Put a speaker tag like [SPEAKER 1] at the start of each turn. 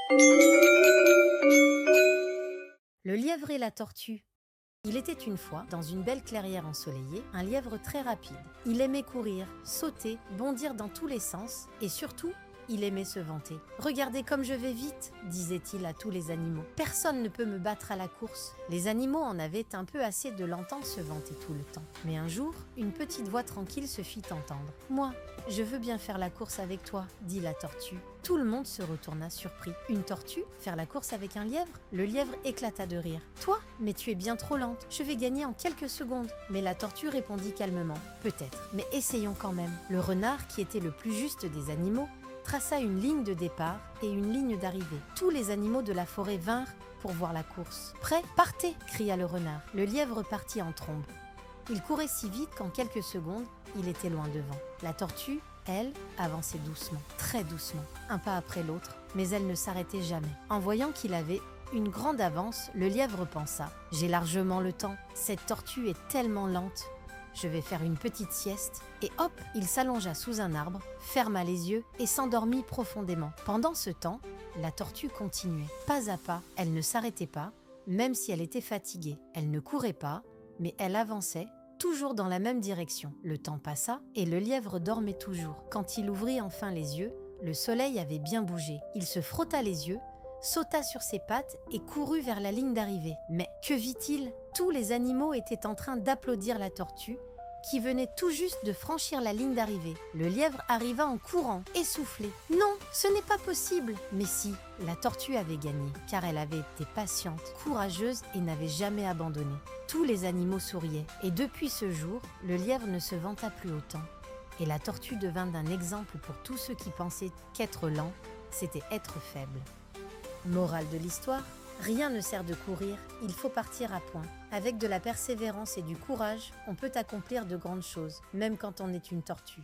[SPEAKER 1] Le lièvre et la tortue. Il était une fois, dans une belle clairière ensoleillée, un lièvre très rapide. Il aimait courir, sauter, bondir dans tous les sens et surtout, il aimait se vanter. « Regardez comme je vais vite !» disait-il à tous les animaux. « Personne ne peut me battre à la course. » Les animaux en avaient un peu assez de l'entendre se vanter tout le temps. Mais un jour, une petite voix tranquille se fit entendre. « Moi, je veux bien faire la course avec toi, » dit la tortue. Tout le monde se retourna surpris. Une tortue? Faire la course avec un lièvre? Le lièvre éclata de rire. Toi? Mais tu es bien trop lente. Je vais gagner en quelques secondes. Mais la tortue répondit calmement. Peut-être, mais essayons quand même. Le renard, qui était le plus juste des animaux, traça une ligne de départ et une ligne d'arrivée. Tous les animaux de la forêt vinrent pour voir la course. Prêt? Partez! Cria le renard. Le lièvre partit en trombe. Il courait si vite qu'en quelques secondes, il était loin devant. La tortue, elle, avançait doucement, très doucement, un pas après l'autre, mais elle ne s'arrêtait jamais. En voyant qu'il avait une grande avance, le lièvre pensa « J'ai largement le temps, cette tortue est tellement lente, je vais faire une petite sieste. » Et hop, il s'allongea sous un arbre, ferma les yeux et s'endormit profondément. Pendant ce temps, la tortue continuait. Pas à pas, elle ne s'arrêtait pas, même si elle était fatiguée. Elle ne courait pas, mais elle avançait, toujours dans la même direction. Le temps passa et le lièvre dormait toujours. Quand il ouvrit enfin les yeux, le soleil avait bien bougé. Il se frotta les yeux, sauta sur ses pattes et courut vers la ligne d'arrivée. Mais que vit-il? Tous les animaux étaient en train d'applaudir la tortue, qui venait tout juste de franchir la ligne d'arrivée. Le lièvre arriva en courant, essoufflé. Non, ce n'est pas possible! Mais si, la tortue avait gagné, car elle avait été patiente, courageuse et n'avait jamais abandonné. Tous les animaux souriaient, et depuis ce jour, le lièvre ne se vanta plus autant. Et la tortue devint un exemple pour tous ceux qui pensaient qu'être lent, c'était être faible. Morale de l'histoire: rien ne sert de courir, il faut partir à point. Avec de la persévérance et du courage, on peut accomplir de grandes choses, même quand on est une tortue.